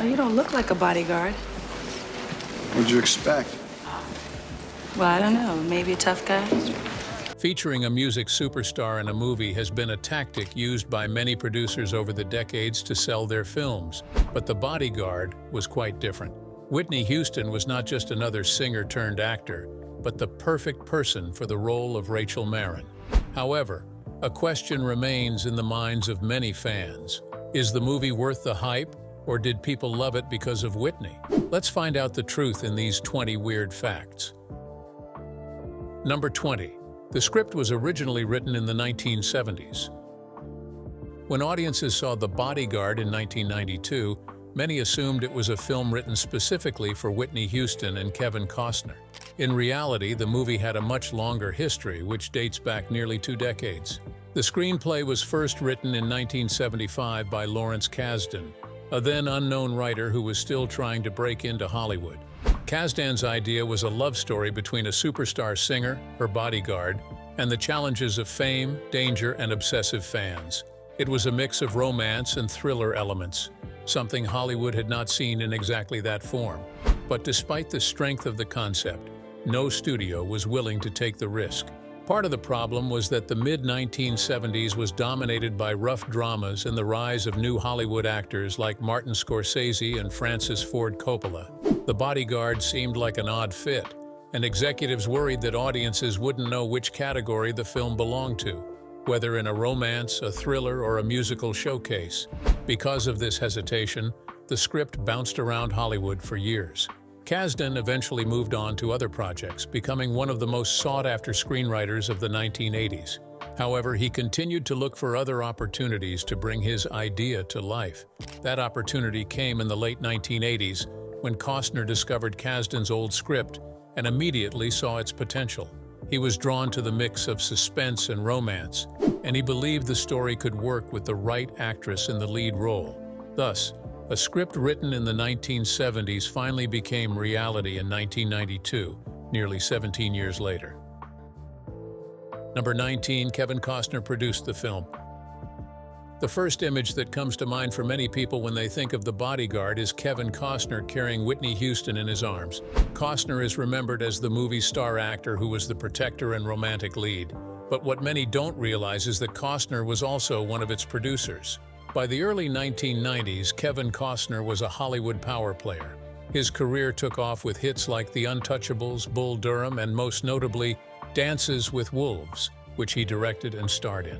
Well, you don't look like a bodyguard. What'd you expect? Well, I don't know. Maybe a tough guy? Featuring a music superstar in a movie has been a tactic used by many producers over the decades to sell their films, but The Bodyguard was quite different. Whitney Houston was not just another singer-turned-actor, but the perfect person for the role of Rachel Marron. However, a question remains in the minds of many fans. Is the movie worth the hype, or did people love it because of Whitney? Let's find out the truth in these 20 weird facts. Number 20. The script was originally written in the 1970s. When audiences saw The Bodyguard in 1992, many assumed it was a film written specifically for Whitney Houston and Kevin Costner. In reality, the movie had a much longer history, which dates back nearly 2 decades. The screenplay was first written in 1975 by Lawrence Kasdan, a then unknown writer who was still trying to break into Hollywood. Kasdan's idea was a love story between a superstar singer, her bodyguard, and the challenges of fame, danger, and obsessive fans. It was a mix of romance and thriller elements, something Hollywood had not seen in exactly that form. But despite the strength of the concept, no studio was willing to take the risk. Part of the problem was that the mid-1970s was dominated by rough dramas and the rise of new Hollywood actors like Martin Scorsese and Francis Ford Coppola. The Bodyguard seemed like an odd fit, and executives worried that audiences wouldn't know which category the film belonged to, whether in a romance, a thriller, or a musical showcase. Because of this hesitation, the script bounced around Hollywood for years. Kasdan eventually moved on to other projects, becoming one of the most sought-after screenwriters of the 1980s. However, he continued to look for other opportunities to bring his idea to life. That opportunity came in the late 1980s when Costner discovered Kasdan's old script and immediately saw its potential. He was drawn to the mix of suspense and romance, and he believed the story could work with the right actress in the lead role. Thus, a script written in the 1970s finally became reality in 1992, nearly 17 years later. Number 19. Kevin Costner produced the film. The first image that comes to mind for many people when they think of The Bodyguard is Kevin Costner carrying Whitney Houston in his arms. Costner is remembered as the movie star actor who was the protector and romantic lead. But what many don't realize is that Costner was also one of its producers. By the early 1990s, Kevin Costner was a Hollywood power player. His career took off with hits like The Untouchables, Bull Durham, and most notably, Dances with Wolves, which he directed and starred in.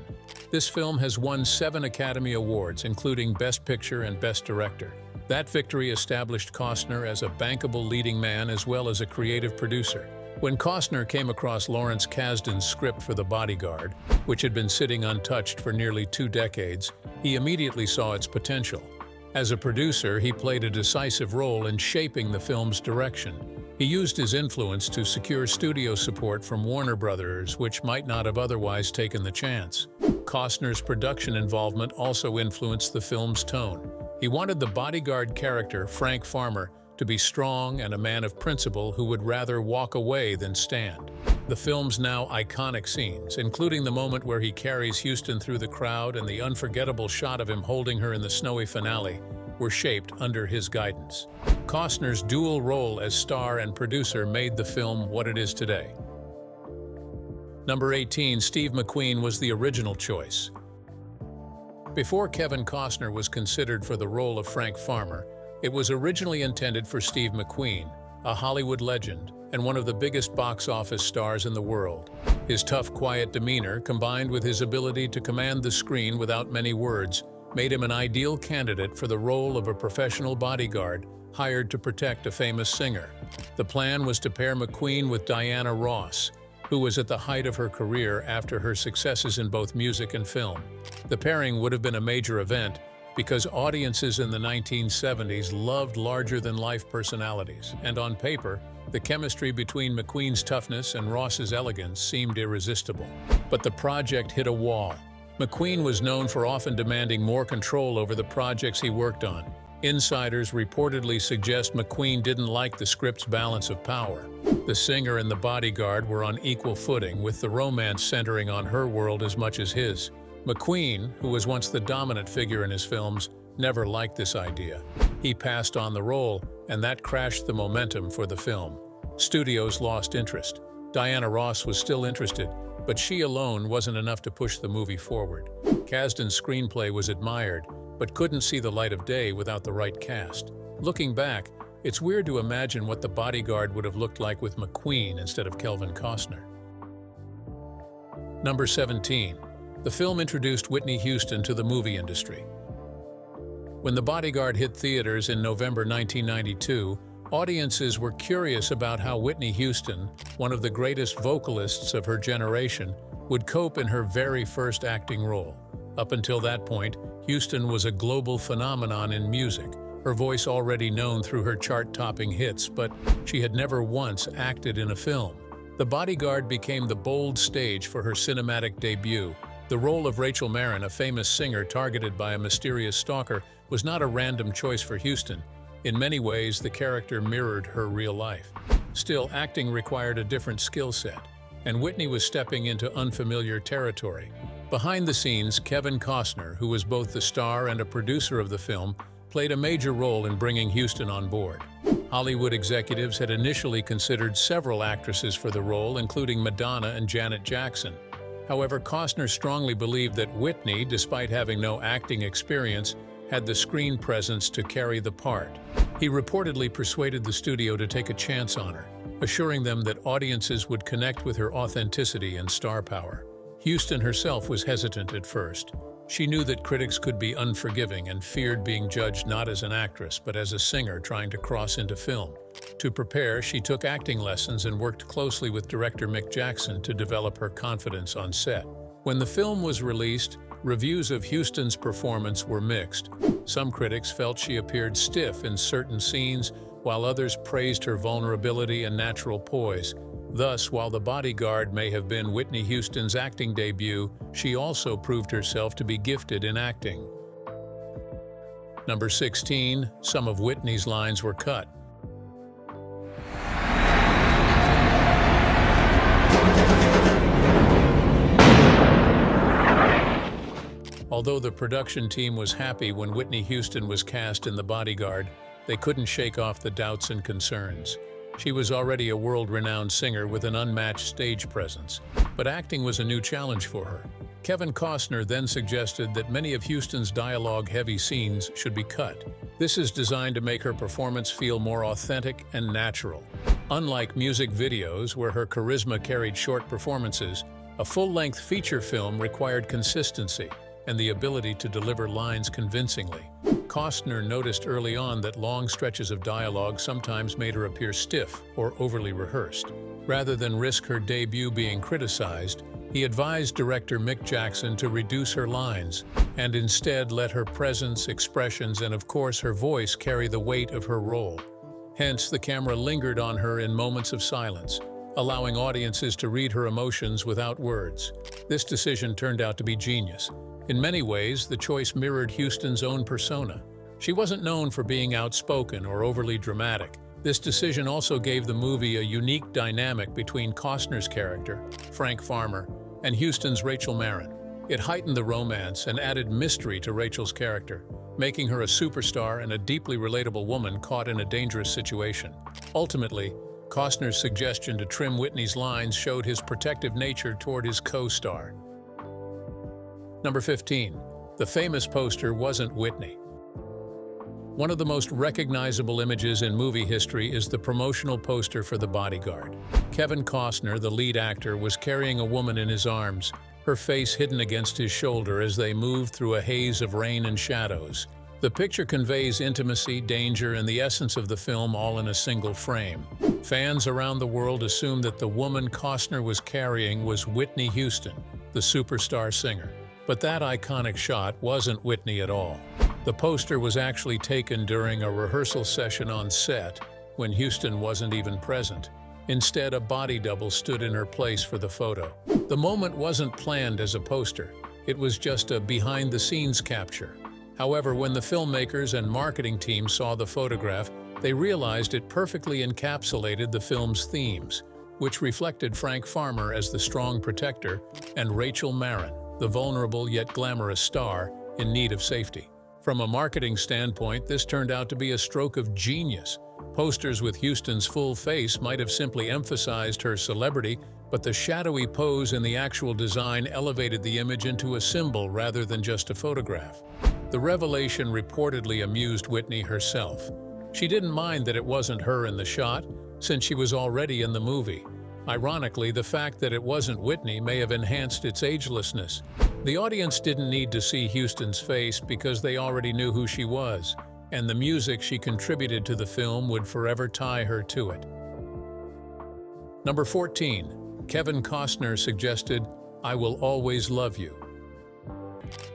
This film has won 7 Academy Awards, including Best Picture and Best Director. That victory established Costner as a bankable leading man as well as a creative producer. When Costner came across Lawrence Kasdan's script for The Bodyguard, which had been sitting untouched for nearly 2 decades, he immediately saw its potential. As a producer, he played a decisive role in shaping the film's direction. He used his influence to secure studio support from Warner Brothers, which might not have otherwise taken the chance. Costner's production involvement also influenced the film's tone. He wanted the bodyguard character, Frank Farmer, to be strong and a man of principle who would rather walk away than stand. The film's now iconic scenes, including the moment where he carries Houston through the crowd and the unforgettable shot of him holding her in the snowy finale, were shaped under his guidance. Costner's dual role as star and producer made the film what it is today. Number 18. Steve McQueen was the original choice. Before Kevin Costner was considered for the role of Frank Farmer, it was originally intended for Steve McQueen, a Hollywood legend and one of the biggest box office stars in the world. His tough, quiet demeanor, combined with his ability to command the screen without many words, made him an ideal candidate for the role of a professional bodyguard hired to protect a famous singer. The plan was to pair McQueen with Diana Ross, who was at the height of her career after her successes in both music and film. The pairing would have been a major event because audiences in the 1970s loved larger-than-life personalities, and on paper, the chemistry between McQueen's toughness and Ross's elegance seemed irresistible. But the project hit a wall. McQueen was known for often demanding more control over the projects he worked on. Insiders reportedly suggest McQueen didn't like the script's balance of power. The singer and the bodyguard were on equal footing, with the romance centering on her world as much as his. McQueen, who was once the dominant figure in his films, never liked this idea. He passed on the role, and that crashed the momentum for the film. Studios lost interest. Diana Ross was still interested, but she alone wasn't enough to push the movie forward. Kasdan's screenplay was admired, but couldn't see the light of day without the right cast. Looking back, it's weird to imagine what The Bodyguard would have looked like with McQueen instead of Kelvin Costner. Number 17. The film introduced Whitney Houston to the movie industry. When The Bodyguard hit theaters in November 1992, audiences were curious about how Whitney Houston, one of the greatest vocalists of her generation, would cope in her very first acting role. Up until that point, Houston was a global phenomenon in music, her voice already known through her chart-topping hits, but she had never once acted in a film. The Bodyguard became the bold stage for her cinematic debut. The role of Rachel Marron, a famous singer targeted by a mysterious stalker, was not a random choice for Houston. In many ways, the character mirrored her real life. Still, acting required a different skill set, and Whitney was stepping into unfamiliar territory. Behind the scenes, Kevin Costner, who was both the star and a producer of the film, played a major role in bringing Houston on board. Hollywood executives had initially considered several actresses for the role, including Madonna and Janet Jackson. However, Costner strongly believed that Whitney, despite having no acting experience, had the screen presence to carry the part. He reportedly persuaded the studio to take a chance on her, assuring them that audiences would connect with her authenticity and star power. Houston herself was hesitant at first. She knew that critics could be unforgiving and feared being judged not as an actress, but as a singer trying to cross into film. To prepare, she took acting lessons and worked closely with director Mick Jackson to develop her confidence on set. When the film was released, reviews of Houston's performance were mixed. Some critics felt she appeared stiff in certain scenes, while others praised her vulnerability and natural poise. Thus, while The Bodyguard may have been Whitney Houston's acting debut, she also proved herself to be gifted in acting. Number 16. Some of Whitney's lines were cut. Although the production team was happy when Whitney Houston was cast in The Bodyguard, they couldn't shake off the doubts and concerns. She was already a world-renowned singer with an unmatched stage presence, but acting was a new challenge for her. Kevin Costner then suggested that many of Houston's dialogue-heavy scenes should be cut. This is designed to make her performance feel more authentic and natural. Unlike music videos, where her charisma carried short performances, a full-length feature film required consistency and the ability to deliver lines convincingly. Costner noticed early on that long stretches of dialogue sometimes made her appear stiff or overly rehearsed. Rather than risk her debut being criticized, he advised director Mick Jackson to reduce her lines and instead let her presence, expressions, and of course her voice carry the weight of her role. Hence, the camera lingered on her in moments of silence, allowing audiences to read her emotions without words. This decision turned out to be genius. In many ways, the choice mirrored Houston's own persona. She wasn't known for being outspoken or overly dramatic. This decision also gave the movie a unique dynamic between Costner's character, Frank Farmer, and Houston's Rachel Marron. It heightened the romance and added mystery to Rachel's character, making her a superstar and a deeply relatable woman caught in a dangerous situation. Ultimately, Costner's suggestion to trim Whitney's lines showed his protective nature toward his co-star. Number 15. The famous poster wasn't Whitney. One of the most recognizable images in movie history is the promotional poster for The Bodyguard. Kevin Costner, the lead actor, was carrying a woman in his arms, her face hidden against his shoulder as they moved through a haze of rain and shadows. The picture conveys intimacy, danger, and the essence of the film all in a single frame. Fans around the world assumed that the woman Costner was carrying was Whitney Houston, the superstar singer. But that iconic shot wasn't Whitney at all. The poster was actually taken during a rehearsal session on set when Houston wasn't even present. Instead, a body double stood in her place for the photo. The moment wasn't planned as a poster. It was just a behind-the-scenes capture. However, when the filmmakers and marketing team saw the photograph, they realized it perfectly encapsulated the film's themes, which reflected Frank Farmer as the strong protector and Rachel Marron, the vulnerable yet glamorous star in need of safety. From a marketing standpoint, this turned out to be a stroke of genius. Posters with Houston's full face might have simply emphasized her celebrity, but the shadowy pose in the actual design elevated the image into a symbol rather than just a photograph. The revelation reportedly amused Whitney herself. She didn't mind that it wasn't her in the shot, since she was already in the movie. Ironically, the fact that it wasn't Whitney may have enhanced its agelessness. The audience didn't need to see Houston's face because they already knew who she was, and the music she contributed to the film would forever tie her to it. Number 14. Kevin Costner suggested, "I Will Always Love You."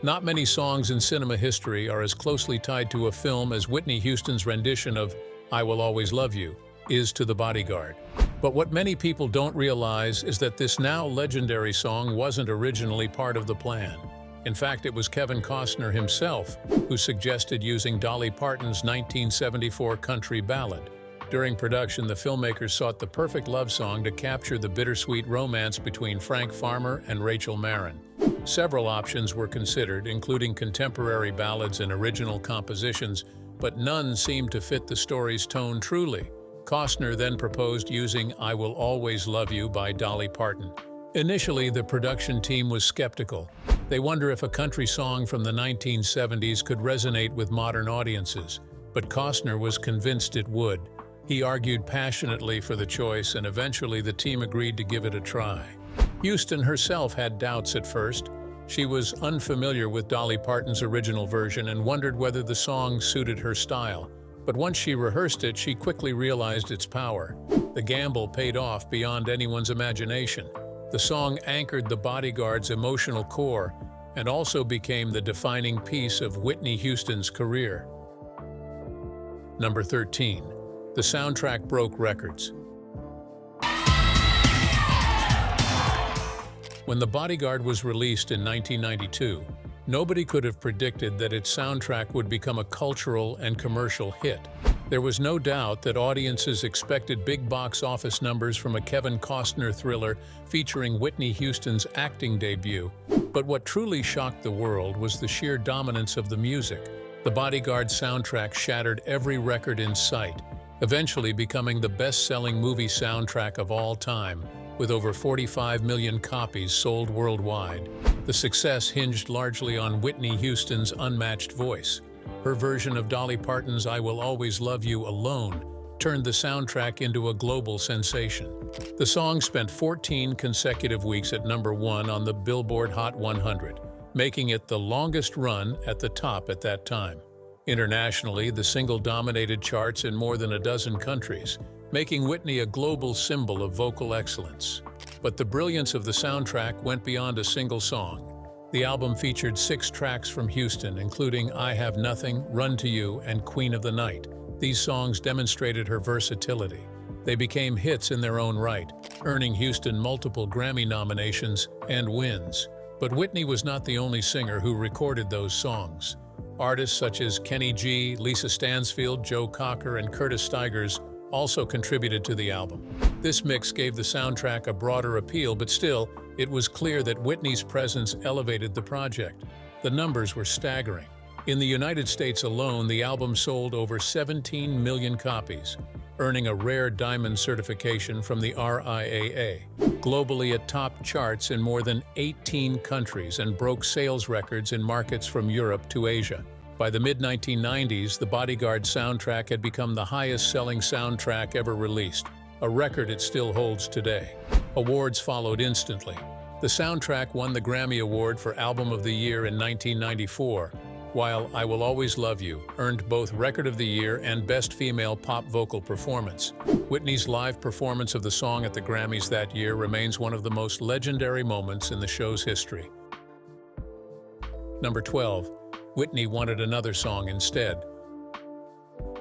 Not many songs in cinema history are as closely tied to a film as Whitney Houston's rendition of "I Will Always Love You" is to The Bodyguard. But what many people don't realize is that this now legendary song wasn't originally part of the plan. In fact, it was Kevin Costner himself who suggested using Dolly Parton's 1974 country ballad. During production, the filmmakers sought the perfect love song to capture the bittersweet romance between Frank Farmer and Rachel Marin. Several options were considered, including contemporary ballads and original compositions, but none seemed to fit the story's tone truly. Costner then proposed using "I Will Always Love You" by Dolly Parton. Initially, the production team was skeptical. They wonder if a country song from the 1970s could resonate with modern audiences, but Costner was convinced it would. He argued passionately for the choice, and eventually the team agreed to give it a try. Houston herself had doubts at first. She was unfamiliar with Dolly Parton's original version and wondered whether the song suited her style. But once she rehearsed it, she quickly realized its power. The gamble paid off beyond anyone's imagination. The song anchored the Bodyguard's emotional core and also became the defining piece of Whitney Houston's career. Number 13. The soundtrack broke records. When The Bodyguard was released in 1992, nobody could have predicted that its soundtrack would become a cultural and commercial hit. There was no doubt that audiences expected big box office numbers from a Kevin Costner thriller featuring Whitney Houston's acting debut. But what truly shocked the world was the sheer dominance of the music. The Bodyguard soundtrack shattered every record in sight, eventually becoming the best-selling movie soundtrack of all time, with over 45 million copies sold worldwide. The success hinged largely on Whitney Houston's unmatched voice. Her version of Dolly Parton's "I Will Always Love You" alone turned the soundtrack into a global sensation. The song spent 14 consecutive weeks at number 1 on the Billboard Hot 100, making it the longest run at the top at that time. Internationally, the single dominated charts in more than a dozen countries, making Whitney a global symbol of vocal excellence. But the brilliance of the soundtrack went beyond a single song. The album featured 6 tracks from Houston, including "I Have Nothing," "Run to You," and "Queen of the Night." These songs demonstrated her versatility. They became hits in their own right, earning Houston multiple Grammy nominations and wins. But Whitney was not the only singer who recorded those songs. Artists such as Kenny G, Lisa Stansfield, Joe Cocker, and Curtis Stigers also contributed to the album. This mix gave the soundtrack a broader appeal, but still, it was clear that Whitney's presence elevated the project. The numbers were staggering. In the United States alone, the album sold over 17 million copies, earning a rare diamond certification from the RIAA. Globally, it topped charts in more than 18 countries and broke sales records in markets from Europe to Asia. By the mid-1990s, the Bodyguard soundtrack had become the highest-selling soundtrack ever released, a record it still holds today. Awards followed instantly. The soundtrack won the Grammy Award for Album of the Year in 1994, while "I Will Always Love You" earned both Record of the Year and Best Female Pop Vocal Performance. Whitney's live performance of the song at the Grammys that year remains one of the most legendary moments in the show's history. Number 12. Whitney wanted another song instead.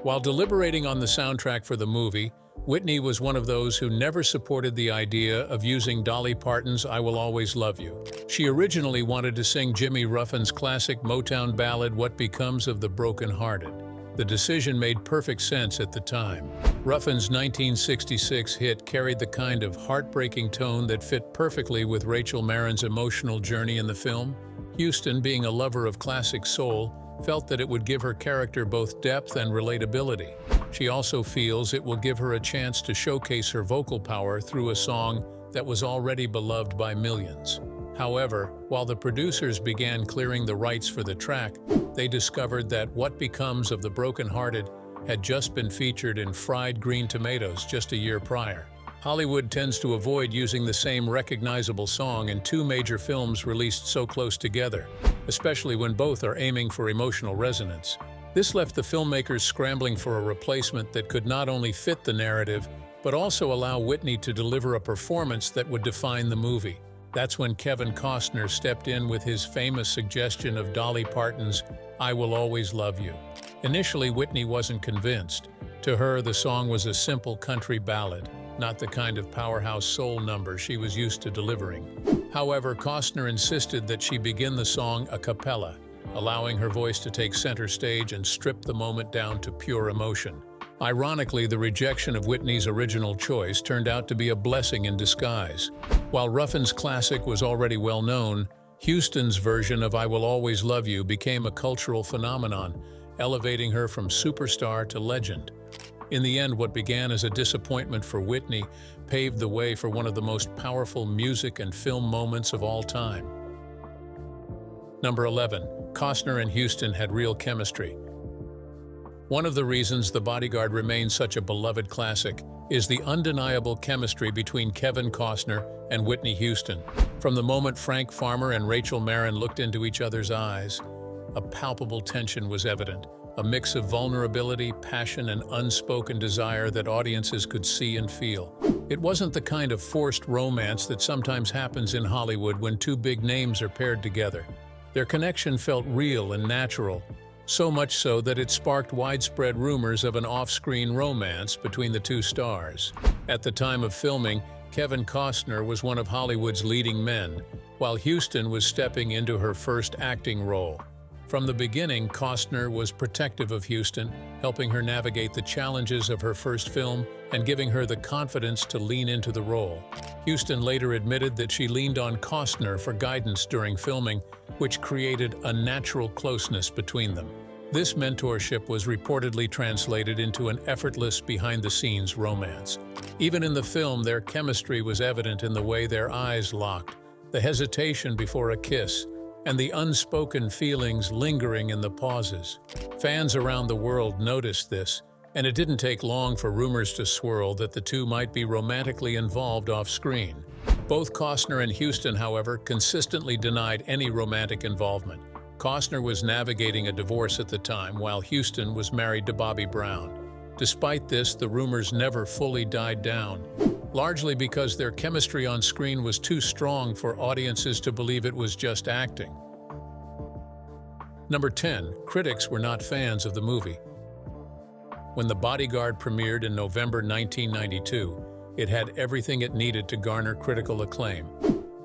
While deliberating on the soundtrack for the movie, Whitney was one of those who never supported the idea of using Dolly Parton's "I Will Always Love You." She originally wanted to sing Jimmy Ruffin's classic Motown ballad "What Becomes of the Broken Hearted." The decision made perfect sense at the time. Ruffin's 1966 hit carried the kind of heartbreaking tone that fit perfectly with Rachel Marin's emotional journey in the film. Houston, being a lover of classic soul, felt that it would give her character both depth and relatability. She also feels it will give her a chance to showcase her vocal power through a song that was already beloved by millions. However, while the producers began clearing the rights for the track, they discovered that What Becomes of the Broken-Hearted had just been featured in Fried Green Tomatoes just a year prior. Hollywood tends to avoid using the same recognizable song in two major films released so close together, especially when both are aiming for emotional resonance. This left the filmmakers scrambling for a replacement that could not only fit the narrative, but also allow Whitney to deliver a performance that would define the movie. That's when Kevin Costner stepped in with his famous suggestion of Dolly Parton's "I Will Always Love You." Initially, Whitney wasn't convinced. To her, the song was a simple country ballad, not the kind of powerhouse soul number she was used to delivering. However, Costner insisted that she begin the song a cappella, allowing her voice to take center stage and strip the moment down to pure emotion. Ironically, the rejection of Whitney's original choice turned out to be a blessing in disguise. While Ruffin's classic was already well known, Houston's version of "I Will Always Love You" became a cultural phenomenon, elevating her from superstar to legend. In the end, what began as a disappointment for Whitney paved the way for one of the most powerful music and film moments of all time. Number 11. Costner and Houston had real chemistry. One of the reasons The Bodyguard remains such a beloved classic is the undeniable chemistry between Kevin Costner and Whitney Houston. From the moment Frank Farmer and Rachel Marin looked into each other's eyes, a palpable tension was evident, a mix of vulnerability, passion, and unspoken desire that audiences could see and feel. It wasn't the kind of forced romance that sometimes happens in Hollywood when two big names are paired together. Their connection felt real and natural, so much so that it sparked widespread rumors of an off-screen romance between the two stars. At the time of filming, Kevin Costner was one of Hollywood's leading men, while Houston was stepping into her first acting role. From the beginning, Costner was protective of Houston, helping her navigate the challenges of her first film and giving her the confidence to lean into the role. Houston later admitted that she leaned on Costner for guidance during filming, which created a natural closeness between them. This mentorship was reportedly translated into an effortless behind-the-scenes romance. Even in the film, their chemistry was evident in the way their eyes locked, the hesitation before a kiss, and the unspoken feelings lingering in the pauses. Fans around the world noticed this, and it didn't take long for rumors to swirl that the two might be romantically involved off-screen. Both Costner and Houston, however, consistently denied any romantic involvement. Costner was navigating a divorce at the time, while Houston was married to Bobby Brown. Despite this, the rumors never fully died down, largely because their chemistry on screen was too strong for audiences to believe it was just acting. Number 10. Critics were not fans of the movie. When The Bodyguard premiered in November 1992, it had everything it needed to garner critical acclaim.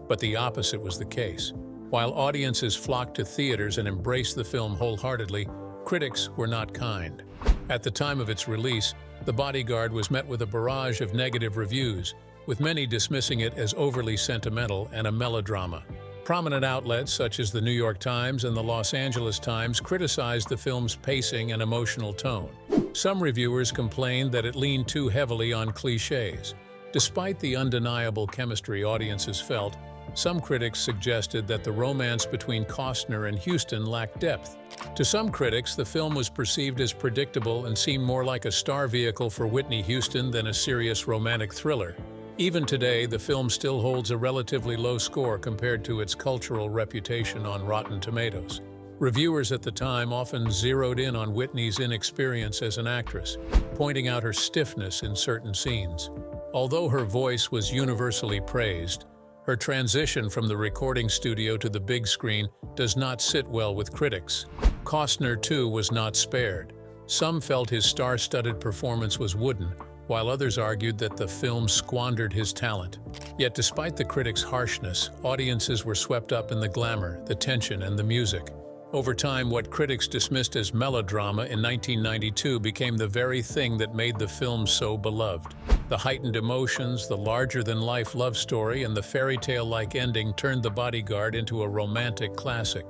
But the opposite was the case. While audiences flocked to theaters and embraced the film wholeheartedly, critics were not kind. At the time of its release, The Bodyguard was met with a barrage of negative reviews, with many dismissing it as overly sentimental and a melodrama. Prominent outlets such as the New York Times and the Los Angeles Times criticized the film's pacing and emotional tone. Some reviewers complained that it leaned too heavily on cliches. Despite the undeniable chemistry audiences felt, some critics suggested that the romance between Costner and Houston lacked depth. To some critics, the film was perceived as predictable and seemed more like a star vehicle for Whitney Houston than a serious romantic thriller. Even today, the film still holds a relatively low score compared to its cultural reputation on Rotten Tomatoes. Reviewers at the time often zeroed in on Whitney's inexperience as an actress, pointing out her stiffness in certain scenes. Although her voice was universally praised, her transition from the recording studio to the big screen does not sit well with critics. Costner, too, was not spared. Some felt his star-studded performance was wooden, while others argued that the film squandered his talent. Yet despite the critics' harshness, audiences were swept up in the glamour, the tension, and the music. Over time, what critics dismissed as melodrama in 1992 became the very thing that made the film so beloved. The heightened emotions, the larger-than-life love story, and the fairy tale-like ending turned The Bodyguard into a romantic classic.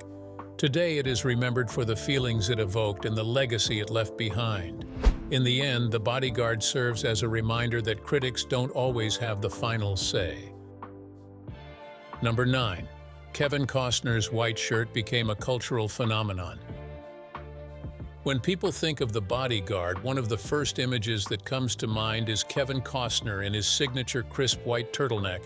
Today it is remembered for the feelings it evoked and the legacy it left behind. In the end, The Bodyguard serves as a reminder that critics don't always have the final say. Number 9. Kevin Costner's white shirt became a cultural phenomenon. When people think of The Bodyguard, one of the first images that comes to mind is Kevin Costner in his signature crisp white turtleneck,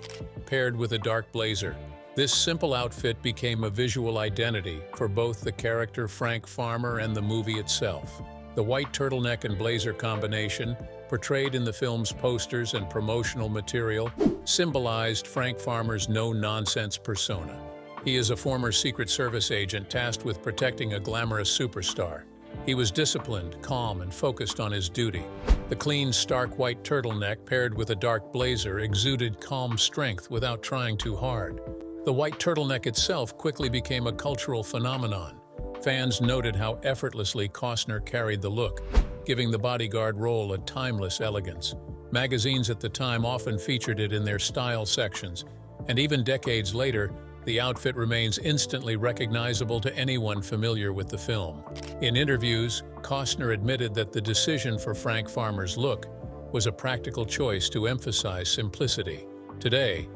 paired with a dark blazer. This simple outfit became a visual identity for both the character Frank Farmer and the movie itself. The white turtleneck and blazer combination, portrayed in the film's posters and promotional material, symbolized Frank Farmer's no-nonsense persona. He is a former Secret Service agent tasked with protecting a glamorous superstar. He was disciplined, calm, and focused on his duty. The clean, stark white turtleneck paired with a dark blazer exuded calm strength without trying too hard. The white turtleneck itself quickly became a cultural phenomenon. Fans noted how effortlessly Costner carried the look, giving the bodyguard role a timeless elegance. Magazines at the time often featured it in their style sections, and even decades later, the outfit remains instantly recognizable to anyone familiar with the film. In interviews, Costner admitted that the decision for Frank Farmer's look was a practical choice to emphasize simplicity. Today,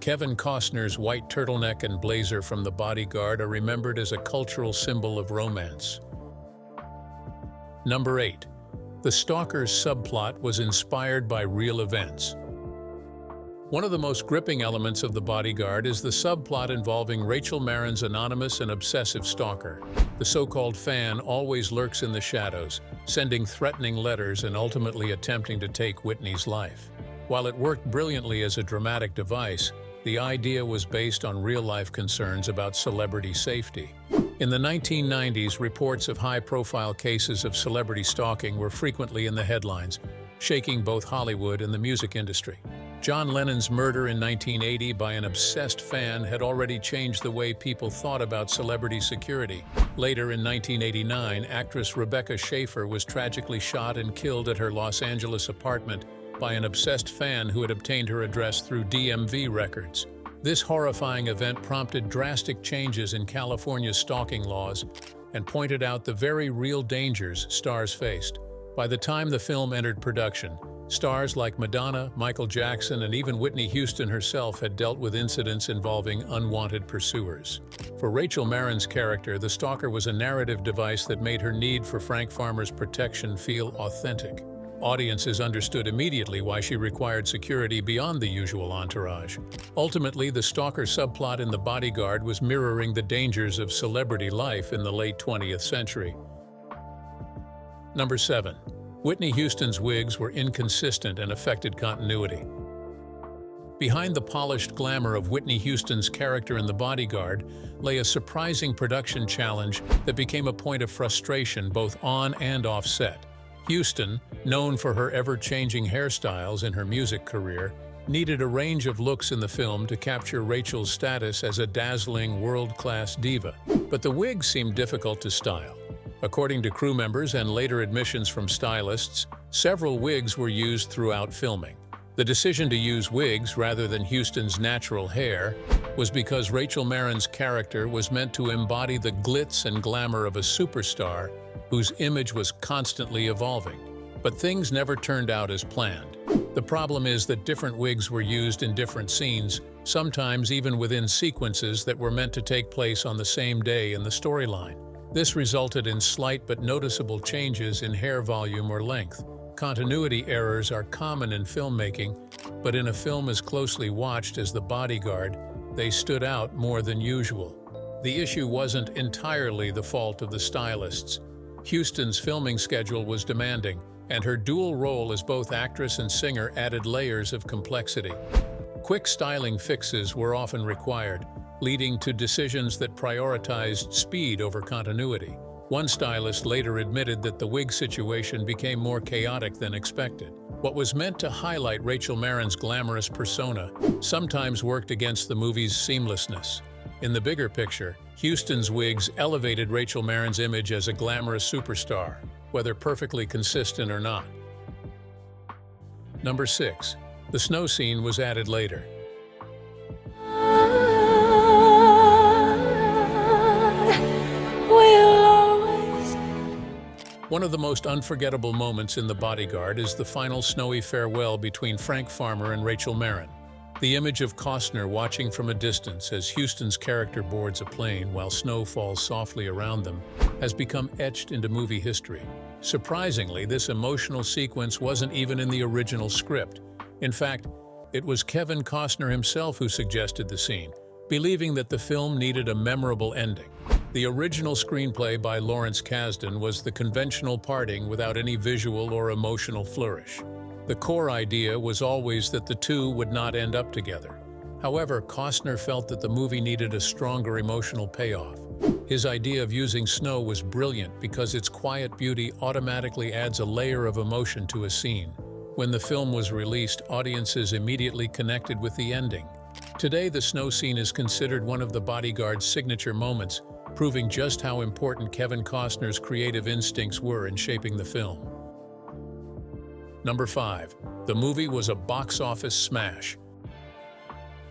Kevin Costner's white turtleneck and blazer from The Bodyguard are remembered as a cultural symbol of romance. Number 8. The Stalker's subplot was inspired by real events. One of the most gripping elements of The Bodyguard is the subplot involving Rachel Marin's anonymous and obsessive stalker. The so-called fan always lurks in the shadows, sending threatening letters and ultimately attempting to take Whitney's life. While it worked brilliantly as a dramatic device, the idea was based on real-life concerns about celebrity safety. In the 1990s, reports of high-profile cases of celebrity stalking were frequently in the headlines, shaking both Hollywood and the music industry. John Lennon's murder in 1980 by an obsessed fan had already changed the way people thought about celebrity security. Later in 1989, actress Rebecca Schaeffer was tragically shot and killed at her Los Angeles apartment by an obsessed fan who had obtained her address through DMV records. This horrifying event prompted drastic changes in California's stalking laws and pointed out the very real dangers stars faced. By the time the film entered production, stars like Madonna, Michael Jackson, and even Whitney Houston herself had dealt with incidents involving unwanted pursuers. For Rachel Marin's character, the stalker was a narrative device that made her need for Frank Farmer's protection feel authentic. Audiences understood immediately why she required security beyond the usual entourage. Ultimately, the stalker subplot in The Bodyguard was mirroring the dangers of celebrity life in the late 20th century. Number 7. Whitney Houston's wigs were inconsistent and affected continuity. Behind the polished glamour of Whitney Houston's character in The Bodyguard lay a surprising production challenge that became a point of frustration both on and off set. Houston, known for her ever-changing hairstyles in her music career, needed a range of looks in the film to capture Rachel's status as a dazzling, world-class diva. But the wigs seemed difficult to style. According to crew members and later admissions from stylists, several wigs were used throughout filming. The decision to use wigs rather than Houston's natural hair was because Rachel Marin's character was meant to embody the glitz and glamour of a superstar whose image was constantly evolving. But things never turned out as planned. The problem is that different wigs were used in different scenes, sometimes even within sequences that were meant to take place on the same day in the storyline. This resulted in slight but noticeable changes in hair volume or length. Continuity errors are common in filmmaking, but in a film as closely watched as The Bodyguard, they stood out more than usual. The issue wasn't entirely the fault of the stylists. Houston's filming schedule was demanding, and her dual role as both actress and singer added layers of complexity. Quick styling fixes were often required, leading to decisions that prioritized speed over continuity. One stylist later admitted that the wig situation became more chaotic than expected. What was meant to highlight Rachel Marin's glamorous persona sometimes worked against the movie's seamlessness. In the bigger picture, Houston's wigs elevated Rachel Marin's image as a glamorous superstar, whether perfectly consistent or not. Number 6. The snow scene was added later. One of the most unforgettable moments in The Bodyguard is the final snowy farewell between Frank Farmer and Rachel Marin. The image of Costner watching from a distance as Houston's character boards a plane while snow falls softly around them has become etched into movie history. Surprisingly, this emotional sequence wasn't even in the original script. In fact, it was Kevin Costner himself who suggested the scene, believing that the film needed a memorable ending. The original screenplay by Lawrence Kasdan was the conventional parting without any visual or emotional flourish. The core idea was always that the two would not end up together. However, Costner felt that the movie needed a stronger emotional payoff. His idea of using snow was brilliant because its quiet beauty automatically adds a layer of emotion to a scene. When the film was released, audiences immediately connected with the ending. Today, the snow scene is considered one of The Bodyguard's signature moments, proving just how important Kevin Costner's creative instincts were in shaping the film. Number 5. The movie was a box office smash.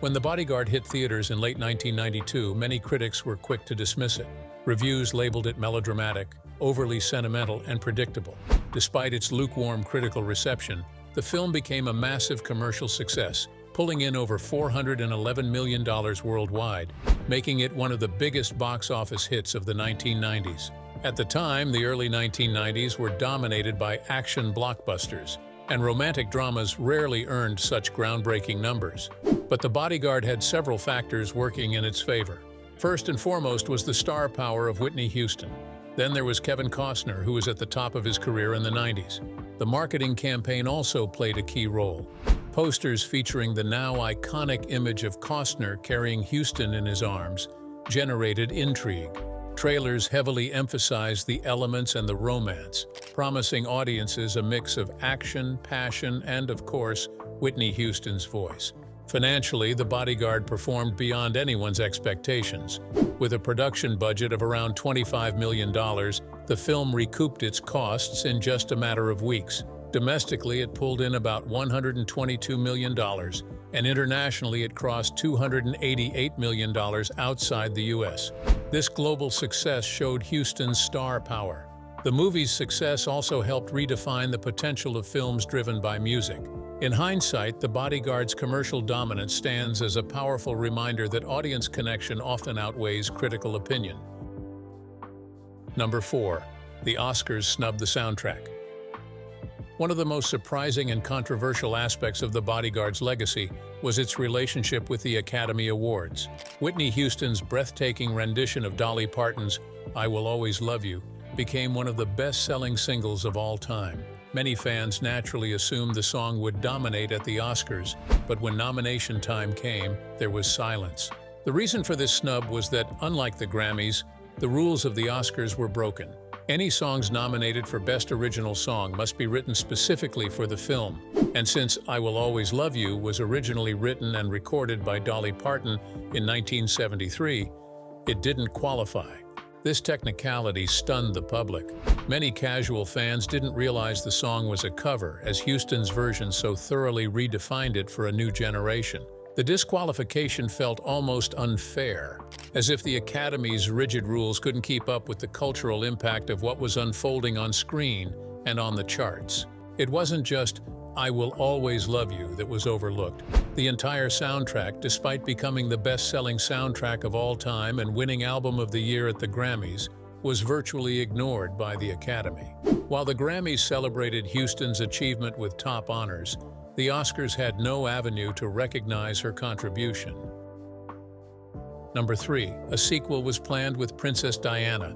When The Bodyguard hit theaters in late 1992, many critics were quick to dismiss it. Reviews labeled it melodramatic, overly sentimental, and predictable. Despite its lukewarm critical reception, the film became a massive commercial success, pulling in over $411 million worldwide, making it one of the biggest box office hits of the 1990s. At the time, the early 1990s were dominated by action blockbusters, and romantic dramas rarely earned such groundbreaking numbers. But The Bodyguard had several factors working in its favor. First and foremost was the star power of Whitney Houston. Then there was Kevin Costner, who was at the top of his career in the 90s. The marketing campaign also played a key role. Posters featuring the now iconic image of Costner carrying Houston in his arms generated intrigue. Trailers heavily emphasized the elements and the romance, promising audiences a mix of action, passion, and, of course, Whitney Houston's voice. Financially, The Bodyguard performed beyond anyone's expectations. With a production budget of around $25 million, the film recouped its costs in just a matter of weeks. Domestically, it pulled in about $122 million, and internationally it crossed $288 million outside the U.S. This global success showed Houston's star power. The movie's success also helped redefine the potential of films driven by music. In hindsight, The Bodyguard's commercial dominance stands as a powerful reminder that audience connection often outweighs critical opinion. Number 4. The Oscars snubbed the soundtrack. One of the most surprising and controversial aspects of The Bodyguard's legacy was its relationship with the Academy Awards. Whitney Houston's breathtaking rendition of Dolly Parton's "I Will Always Love You" became one of the best-selling singles of all time. Many fans naturally assumed the song would dominate at the Oscars, but when nomination time came, there was silence. The reason for this snub was that, unlike the Grammys, the rules of the Oscars were broken. Any songs nominated for Best Original Song must be written specifically for the film, and since "I Will Always Love You" was originally written and recorded by Dolly Parton in 1973, it didn't qualify. This technicality stunned the public. Many casual fans didn't realize the song was a cover, as Houston's version so thoroughly redefined it for a new generation. The disqualification felt almost unfair, as if the Academy's rigid rules couldn't keep up with the cultural impact of what was unfolding on screen and on the charts. It wasn't just "I Will Always Love You" that was overlooked. The entire soundtrack, despite becoming the best-selling soundtrack of all time and winning Album of the Year at the Grammys, was virtually ignored by the Academy. While the Grammys celebrated Houston's achievement with top honors, the Oscars had no avenue to recognize her contribution. Number 3. A sequel was planned with Princess Diana.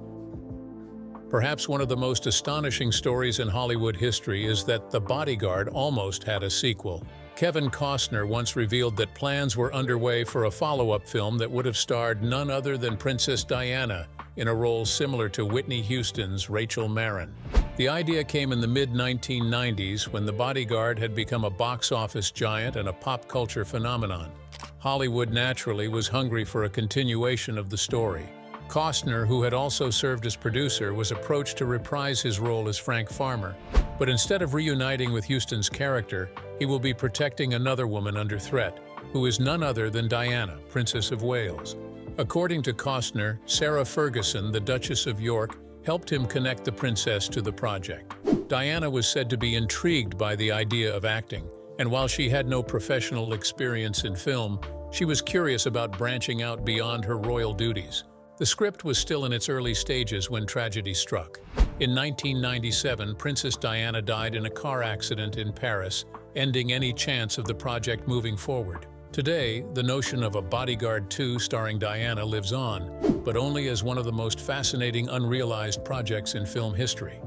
Perhaps one of the most astonishing stories in Hollywood history is that The Bodyguard almost had a sequel. Kevin Costner once revealed that plans were underway for a follow-up film that would have starred none other than Princess Diana in a role similar to Whitney Houston's Rachel Marin. The idea came in the mid-1990s when The Bodyguard had become a box office giant and a pop culture phenomenon. Hollywood naturally was hungry for a continuation of the story. Costner, who had also served as producer, was approached to reprise his role as Frank Farmer. But instead of reuniting with Houston's character, he will be protecting another woman under threat, who is none other than Diana, Princess of Wales. According to Costner, Sarah Ferguson, the Duchess of York, helped him connect the princess to the project. Diana was said to be intrigued by the idea of acting, and while she had no professional experience in film, she was curious about branching out beyond her royal duties. The script was still in its early stages when tragedy struck. In 1997, Princess Diana died in a car accident in Paris, ending any chance of the project moving forward. Today, the notion of a Bodyguard 2 starring Diana lives on, but only as one of the most fascinating unrealized projects in film history.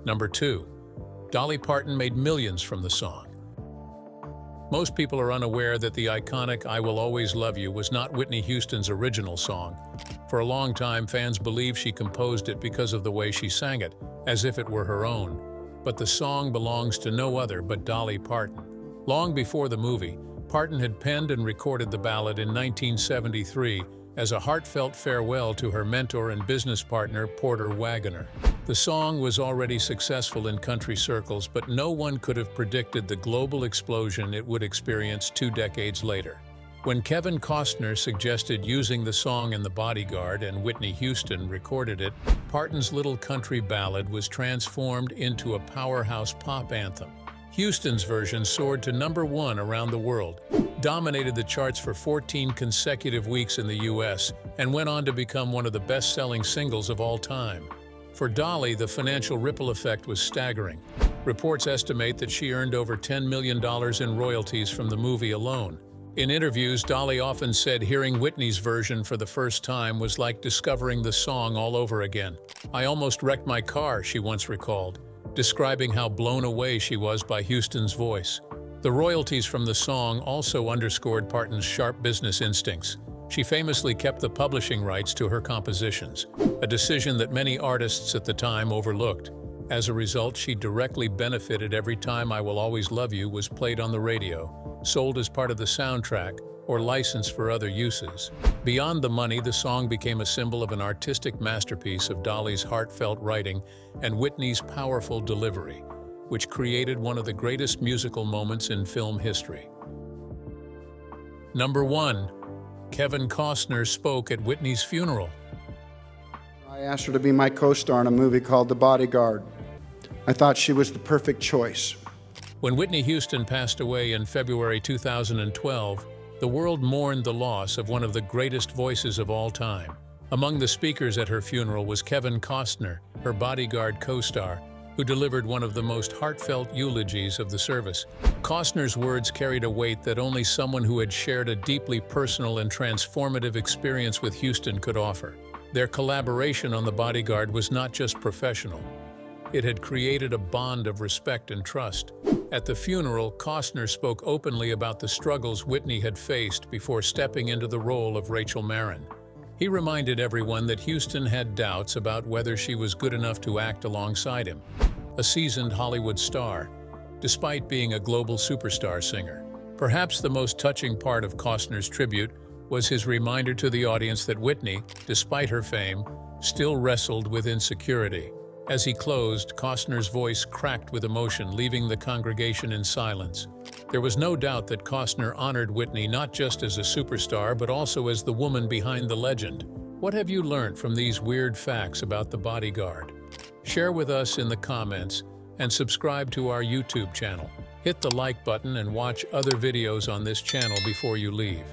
Number 2. Dolly Parton made millions from the song. Most people are unaware that the iconic "I Will Always Love You" was not Whitney Houston's original song. For a long time, fans believed she composed it because of the way she sang it, as if it were her own. But the song belongs to no other but Dolly Parton. Long before the movie, Parton had penned and recorded the ballad in 1973 as a heartfelt farewell to her mentor and business partner, Porter Wagoner. The song was already successful in country circles, but no one could have predicted the global explosion it would experience 2 decades later. When Kevin Costner suggested using the song in The Bodyguard and Whitney Houston recorded it, Parton's little country ballad was transformed into a powerhouse pop anthem. Houston's version soared to #1 around the world, dominated the charts for 14 consecutive weeks in the US, and went on to become one of the best-selling singles of all time. For Dolly, the financial ripple effect was staggering. Reports estimate that she earned over $10 million in royalties from the movie alone. In interviews, Dolly often said hearing Whitney's version for the first time was like discovering the song all over again. "I almost wrecked my car," she once recalled, describing how blown away she was by Houston's voice. The royalties from the song also underscored Parton's sharp business instincts. She famously kept the publishing rights to her compositions, a decision that many artists at the time overlooked. As a result, she directly benefited every time "I Will Always Love You" was played on the radio, sold as part of the soundtrack, or licensed for other uses. Beyond the money, the song became a symbol of an artistic masterpiece of Dolly's heartfelt writing and Whitney's powerful delivery, which created one of the greatest musical moments in film history. Number 1. Kevin Costner spoke at Whitney's funeral. I asked her to be my co-star in a movie called The Bodyguard. I thought she was the perfect choice. When Whitney Houston passed away in February 2012, the world mourned the loss of one of the greatest voices of all time. Among the speakers at her funeral was Kevin Costner, her Bodyguard co-star, who delivered one of the most heartfelt eulogies of the service. Costner's words carried a weight that only someone who had shared a deeply personal and transformative experience with Houston could offer. Their collaboration on The Bodyguard was not just professional. It had created a bond of respect and trust. At the funeral, Costner spoke openly about the struggles Whitney had faced before stepping into the role of Rachel Marron. He reminded everyone that Houston had doubts about whether she was good enough to act alongside him, a seasoned Hollywood star, despite being a global superstar singer. Perhaps the most touching part of Costner's tribute was his reminder to the audience that Whitney, despite her fame, still wrestled with insecurity. As he closed, Costner's voice cracked with emotion, leaving the congregation in silence. There was no doubt that Costner honored Whitney not just as a superstar, but also as the woman behind the legend. What have you learned from these weird facts about The Bodyguard? Share with us in the comments and subscribe to our YouTube channel. Hit the like button and watch other videos on this channel before you leave.